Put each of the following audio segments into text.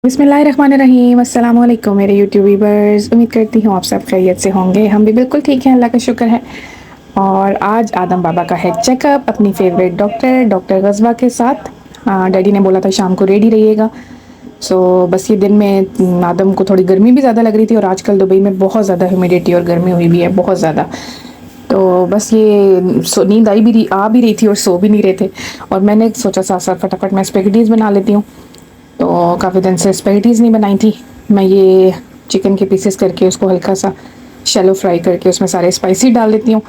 बिस्मिल्लाहिर्रहमानिर्रहीम, अस्सलाम वालेकुम मेरे यूट्यूब व्यूअर्स। उम्मीद करती हूँ आप सब खैरियत से होंगे। हम भी बिल्कुल ठीक हैं, अल्लाह का शुक्र है। और आज आदम बाबा का है चेकअप अपनी फेवरेट डॉक्टर गजवा के साथ। डैडी ने बोला था शाम को रेडी रहिएगा। बस ये दिन में आदम को थोड़ी गर्मी भी ज़्यादा लग रही थी और आजकल दुबई में बहुत ज़्यादा ह्यूमिडिटी और गर्मी हुई भी है, बहुत ज़्यादा। तो बस ये नींद आ भी रही थी और सो भी नहीं रहे थे। और मैंने सोचा साथ साथ फटाफट मैं स्पेगेटीज़ बना लेती हूँ। तो काफ़ी दिन से स्पेगेटीज़ नहीं बनाई थी। मैं ये चिकन के पीसेस करके उसको हल्का सा शैलो फ्राई करके उसमें सारे स्पाइसी डाल देती हूँ।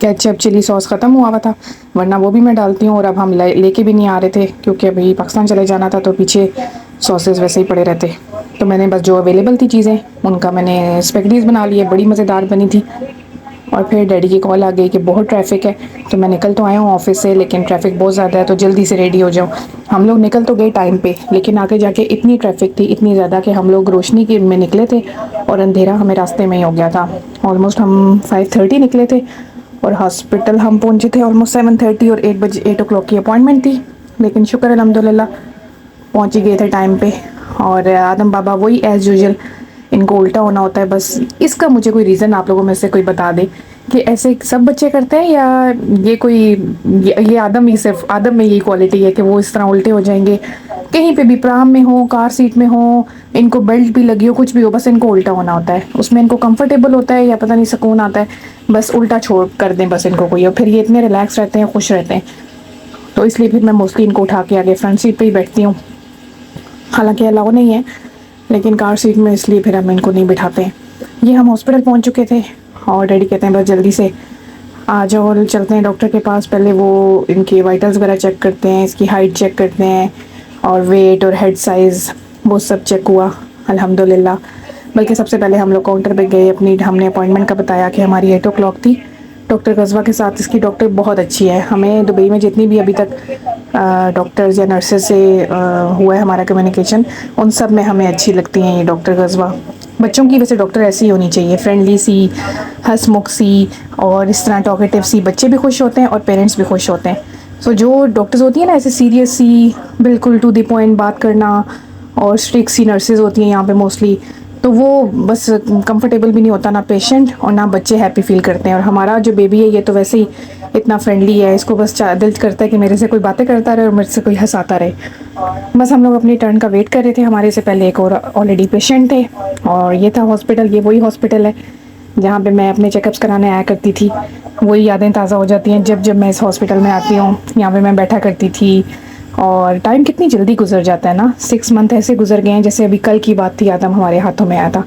केचप चिली सॉस ख़त्म हुआ था, वरना वो भी मैं डालती हूँ। और अब हम लेके भी नहीं आ रहे थे क्योंकि अभी पाकिस्तान चले जाना था, तो पीछे सॉसेस वैसे ही पड़े रहते। तो मैंने बस जो अवेलेबल थी चीज़ें उनका मैंने स्पेगेटीज़ बना लिए, बड़ी मज़ेदार बनी थी। और फिर डैडी की कॉल आ गई कि बहुत ट्रैफिक है। तो मैं निकल तो आया हूँ ऑफिस से, लेकिन ट्रैफिक बहुत ज़्यादा है, तो जल्दी से रेडी हो जाओ। हम लोग निकल तो गए टाइम पे, लेकिन आगे जाके इतनी ट्रैफिक थी, इतनी ज़्यादा कि हम लोग रोशनी के में निकले थे और अंधेरा हमें रास्ते में ही हो गया था। ऑलमोस्ट हम 5:30 निकले थे और हॉस्पिटल हम पहुँचे थे ऑलमोस्ट 7:30, और 8 o'clock की अपॉइंटमेंट थी। लेकिन शुक्र अल्हम्दुलिल्लाह पहुँच ही गए थे टाइम पे। और आदम बाबा वही एज़ यूजुअल, इनको उल्टा होना होता है बस। इसका मुझे कोई रीज़न आप लोगों में से कोई बता दे कि ऐसे सब बच्चे करते हैं, या ये कोई ये आदम ही, सिर्फ आदम में यही क्वालिटी है कि वो इस तरह उल्टे हो जाएंगे। कहीं पे भी प्राम में हो, कार सीट में हो, इनको बेल्ट भी लगी हो, कुछ भी हो, बस इनको उल्टा होना होता है। उसमें इनको कंफर्टेबल होता है या पता नहीं सुकून आता है, बस उल्टा छोड़ कर दें बस इनको कोई, और फिर ये इतने रिलैक्स रहते हैं, खुश रहते हैं। तो इसलिए फिर मैं मोस्टली इनको उठा के आगे फ्रंट सीट पर ही बैठती हूँ। हालांकि अलाउ नहीं है, लेकिन कार सीट में इसलिए फिर हम इनको नहीं बिठाते हैं। ये हम हॉस्पिटल पहुंच चुके थे और डैडी कहते हैं बस जल्दी से आ जाओ और चलते हैं डॉक्टर के पास। पहले वो इनके वाइटल्स वगैरह चेक करते हैं, इसकी हाइट चेक करते हैं, और वेट और हेड साइज़ वो सब चेक हुआ अल्हम्दुलिल्लाह। बल्कि सबसे पहले हम लोग काउंटर पे गए, अपनी हमने अपॉइंटमेंट का बताया कि हमारी 8 o'clock थी डॉक्टर कस्बा के साथ। इसकी डॉक्टर बहुत अच्छी है। हमें दुबई में जितनी भी अभी तक डॉक्टर्स या नर्सेज से हुआ है हमारा कम्युनिकेशन, उन सब में हमें अच्छी लगती हैं ये डॉक्टर कस्बा। बच्चों की वैसे डॉक्टर ऐसी होनी चाहिए, फ्रेंडली सी, हंसमुख सी, और इस तरह टॉकेटिव सी। बच्चे भी खुश होते हैं और पेरेंट्स भी खुश होते हैं। जो डॉक्टर्स होती हैं ना ऐसे सीरियस सी, बिल्कुल टू द पॉइंट बात करना, और स्ट्रिक्ट सी नर्सेज होती हैं यहाँ पे मोस्टली, तो वो बस कंफर्टेबल भी नहीं होता ना पेशेंट, और ना बच्चे हैप्पी फील करते हैं। और हमारा जो बेबी है ये तो वैसे ही इतना फ्रेंडली है, इसको बस दिल करता है कि मेरे से कोई बातें करता रहे और मेरे से कोई हंसाता रहे। बस हम लोग अपनी टर्न का वेट कर रहे थे। हमारे से पहले एक और ऑलरेडी पेशेंट थे, और ये था हॉस्पिटल। ये वही हॉस्पिटल है जहाँ पे मैं अपने चेकअप्स कराने आया करती थी। वही यादें ताज़ा हो जाती हैं जब जब मैं इस हॉस्पिटल में आती हूँ। यहाँ पे मैं बैठा करती थी, और टाइम कितनी जल्दी गुजर जाता है ना। 6 मंथ ऐसे गुजर गए हैं जैसे अभी कल की बात थी, आदम हमारे हाथों में आया था।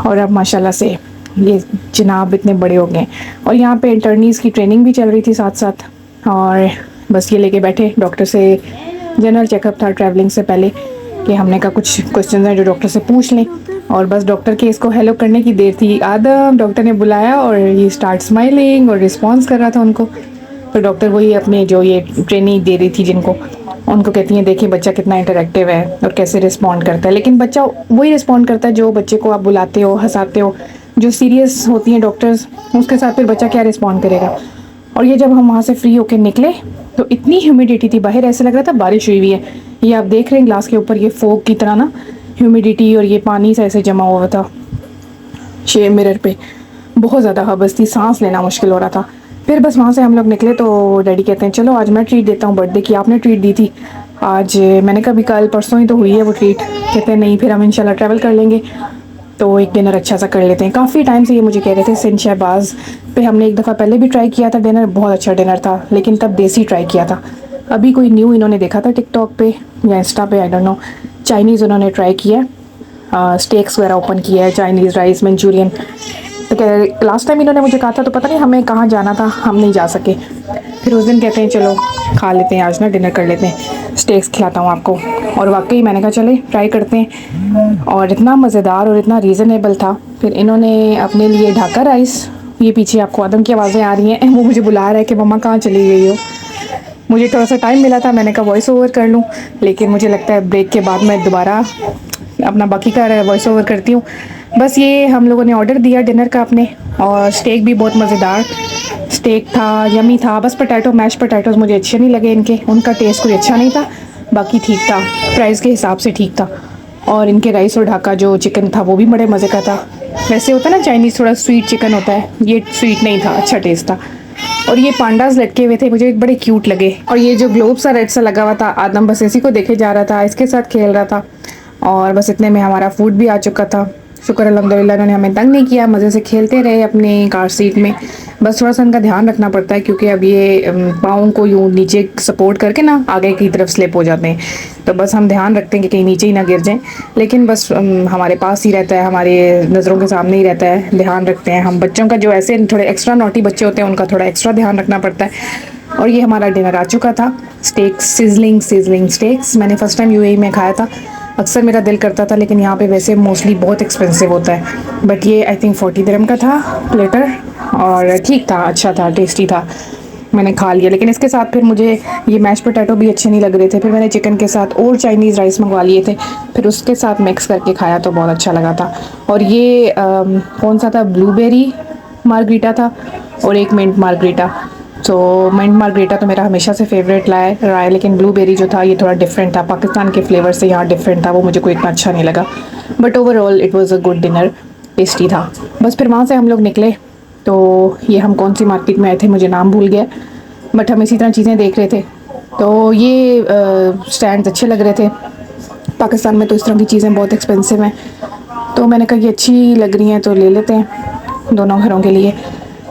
और अब माशाल्लाह से ये जनाब इतने बड़े हो गए। और यहाँ पे इंटर्नीज़ की ट्रेनिंग भी चल रही थी साथ साथ। और बस ये लेके बैठे, डॉक्टर से जनरल चेकअप था ट्रैवलिंग से पहले, कि हमने कहा कुछ क्वेश्चन हैं जो डॉक्टर से पूछ लें। और बस डॉक्टर के इसको हेलो करने की देर थी। आदम डॉक्टर ने बुलाया और ये स्टार्ट स्माइलिंग और रिस्पॉन्स कर रहा था उनको। तो डॉक्टर वही अपने जो ये ट्रेनिंग दे रही थी जिनको, उनको कहती हैं देखिए बच्चा कितना इंटरेक्टिव है और कैसे रिस्पॉन्ड करता है। लेकिन बच्चा वही रिस्पॉन्ड करता है जो बच्चे को आप बुलाते हो, हंसाते हो। जो सीरियस होती हैं डॉक्टर्स, उसके साथ फिर बच्चा क्या रिस्पॉन्ड करेगा। और ये जब हम वहाँ से फ्री होके निकले तो इतनी ह्यूमिडिटी थी बाहर, ऐसे लग रहा था बारिश हुई हुई है। ये आप देख रहे हैं ग्लास के ऊपर ये फोग की तरह ना ह्यूमिडिटी, और ये पानी सा ऐसे जमा हुआ था शेयर मिरर पे। बहुत ज़्यादा हबस थी, सांस लेना मुश्किल हो रहा था। फिर बस वहाँ से हम लोग निकले तो डैडी कहते हैं चलो आज मैं ट्रीट देता हूँ, बर्थडे की आपने ट्रीट दी थी आज। मैंने कहा भी कल परसों ही तो हुई है वो ट्रीट। कहते हैं नहीं, फिर हम इंशाल्लाह ट्रैवल कर लेंगे तो एक डिनर अच्छा सा कर लेते हैं। काफ़ी टाइम से ये मुझे कह रहे थे। सिंध शहबाज पे हमने एक दफ़ा पहले भी ट्राई किया था डिनर, बहुत अच्छा डिनर था, लेकिन तब देसी ट्राई किया था। अभी कोई न्यू इन्होंने देखा था टिकटॉक पे या इंस्टा पे, आई डोंट नो, चाइनीज़ उन्होंने ट्राई किया, स्टेक्स वगैरह ओपन किया है, चाइनीज़ राइस मंचूरियन। तो कह रहे लास्ट टाइम इन्होंने मुझे कहा था, तो पता नहीं हमें कहाँ जाना था, हम नहीं जा सके। फिर उस दिन कहते हैं चलो खा लेते हैं आज ना, डिनर कर लेते हैं, स्टेक्स खिलाता हूँ आपको। और वाकई मैंने कहा चले ट्राई करते हैं, और इतना मज़ेदार और इतना रीज़नेबल था। फिर इन्होंने अपने लिए ढाका राइस, ये पीछे आपको आदम की आवाज़ें आ रही हैं, वो मुझे बुला रहा है कि मम्मा कहाँ चली गई हो। मुझे थोड़ा सा टाइम मिला था, मैंने कहा वॉइस ओवर कर लूँ, लेकिन मुझे लगता है ब्रेक के बाद मैं दोबारा अपना बाकी का वॉइस ओवर करती हूँ। बस ये हम लोगों ने ऑर्डर दिया डिनर का अपने, और स्टेक भी बहुत मज़ेदार स्टेक था, यमी था। बस पोटैटो, मैश पोटैटोज़ मुझे अच्छे नहीं लगे इनके, उनका टेस्ट कोई अच्छा नहीं था। बाकी ठीक था, प्राइस के हिसाब से ठीक था। और इनके राइस और ढाका जो चिकन था वो भी बड़े मज़े का था। वैसे होता है ना चाइनीज़ थोड़ा स्वीट चिकन होता है, ये स्वीट नहीं था, अच्छा टेस्ट था। और ये पांडास लटके हुए थे, मुझे बड़े क्यूट लगे। और ये जो ग्लोब सा रेड सा लगा हुआ था, आदम बस इसी को देखे जा रहा था, इसके साथ खेल रहा था। और बस इतने में हमारा फूड भी आ चुका था। शुक्र अल्हम्दुलिल्लाह इन्होंने हमें तंग नहीं किया, मज़े से खेलते रहे अपनी कार सीट में। बस थोड़ा सा इनका ध्यान रखना पड़ता है क्योंकि अब ये पाँव को यूँ नीचे सपोर्ट करके ना आगे की तरफ स्लिप हो जाते हैं। तो बस हम ध्यान रखते हैं कि कहीं नीचे ही ना गिर जाएं। लेकिन बस हमारे पास ही रहता है, हमारे नज़रों के सामने ही रहता है, ध्यान रखते हैं हम। बच्चों का जो ऐसे थोड़े एक्स्ट्रा नॉटी बच्चे होते हैं उनका थोड़ा एक्स्ट्रा ध्यान रखना पड़ता है। और ये हमारा डिनर आ चुका था, स्टेक्स, सिजलिंग स्टेक्स। मैंने फ़र्स्ट टाइम यूएई में खाया था। अक्सर मेरा दिल करता था लेकिन यहाँ पे वैसे मोस्टली बहुत एक्सपेंसिव होता है। बट ये आई थिंक 40 दिरहम का था प्लेटर, और ठीक था, अच्छा था, टेस्टी था। मैंने खा लिया। लेकिन इसके साथ फिर मुझे ये मैश पोटैटो भी अच्छे नहीं लग रहे थे। फिर मैंने चिकन के साथ और चाइनीज़ राइस मंगवा लिए थे, फिर उसके साथ मिक्स करके खाया तो बहुत अच्छा लगा था। और ये कौन सा था, ब्लूबेरी मार्गरीटा था और एक मिंट मार्गरीटा। तो मिंट मार्गरीटा तो मेरा हमेशा से फेवरेट रहा है, लेकिन ब्लूबेरी जो था ये थोड़ा डिफरेंट था, पाकिस्तान के फ्लेवर से यहाँ डिफरेंट था, वो मुझे कोई इतना अच्छा नहीं लगा। But overall it was a good dinner, tasty था। बस फिर वहाँ से हम लोग निकले तो ये हम कौन सी मार्केट में आए थे मुझे नाम भूल गया, बट हम इसी तरह चीज़ें देख रहे थे। तो ये स्टैंड अच्छे लग रहे थे। पाकिस्तान में तो इस तरह की चीज़ें बहुत एक्सपेंसिव हैं, तो मैंने कहा ये अच्छी लग रही हैं तो ले लेते हैं दोनों घरों के लिए।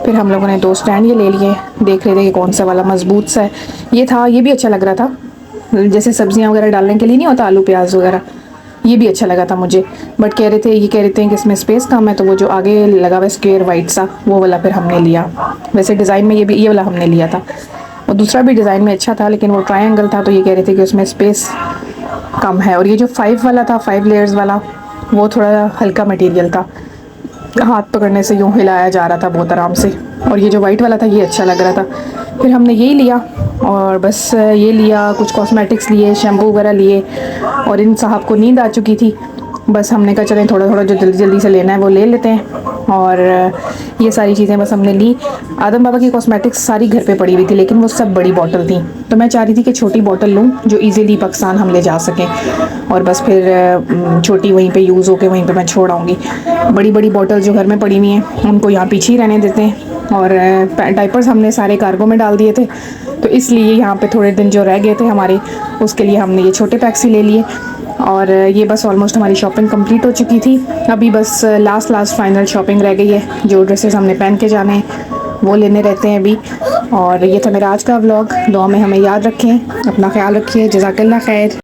फिर हम लोगों ने 2 स्टैंड ये ले लिए, देख रहे थे कि कौन सा वाला मजबूत सा है। ये था, ये भी अच्छा लग रहा था, जैसे सब्जियां वगैरह डालने के लिए नहीं होता, आलू प्याज वगैरह, ये भी अच्छा लगा था मुझे। बट कह रहे थे कि इसमें स्पेस कम है, तो वो जो आगे लगा हुआ स्क्वायर वाइट सा वो वाला फिर हमने लिया। वैसे डिज़ाइन में ये वाला हमने लिया था, और दूसरा भी डिज़ाइन में अच्छा था लेकिन वो ट्रायंगल था, तो ये कह रहे थे कि उसमें स्पेस कम है। और ये जो 5 वाला था, 5 लेयर्स वाला, वो थोड़ा हल्का मटेरियल था, हाथ पकड़ने से यूँ हिलाया जा रहा था बहुत आराम से। और ये जो वाइट वाला था ये अच्छा लग रहा था, फिर हमने यही लिया। और बस ये लिया, कुछ कॉस्मेटिक्स लिए, शैम्पू वगैरह लिए। और इन साहब को नींद आ चुकी थी, बस हमने कहा चलें थोड़ा थोड़ा जो जल्दी जल्दी से लेना है वो ले लेते हैं। और ये सारी चीज़ें बस हमने ली। आदम बाबा की कॉस्मेटिक्स सारी घर पे पड़ी हुई थी, लेकिन वो सब बड़ी बॉटल थी, तो मैं चाह रही थी कि छोटी बॉटल लूँ जो इजीली पाकिस्तान हम ले जा सकें। और बस फिर छोटी वहीं पे यूज़ होके वहीं पे मैं छोड़ आऊँगी। बड़ी बड़ी बॉटल जो घर में पड़ी हुई हैं उनको यहाँ पीछे ही रहने देते हैं। और डाइपर्स हमने सारे कार्गो में डाल दिए थे, तो इसलिए यहाँ पे थोड़े दिन जो रह गए थे हमारे, उसके लिए हमने ये छोटे पैक्स ही ले लिए। और ये बस ऑलमोस्ट हमारी शॉपिंग कंप्लीट हो चुकी थी। अभी बस लास्ट फाइनल शॉपिंग रह गई है, जो ड्रेसेस हमने पहन के जाने हैं वो लेने रहते हैं अभी। और ये था मेरा आज का व्लॉग। दुआ में हमें याद रखें, अपना ख्याल रखिए, जज़ाकल्लाह खैर।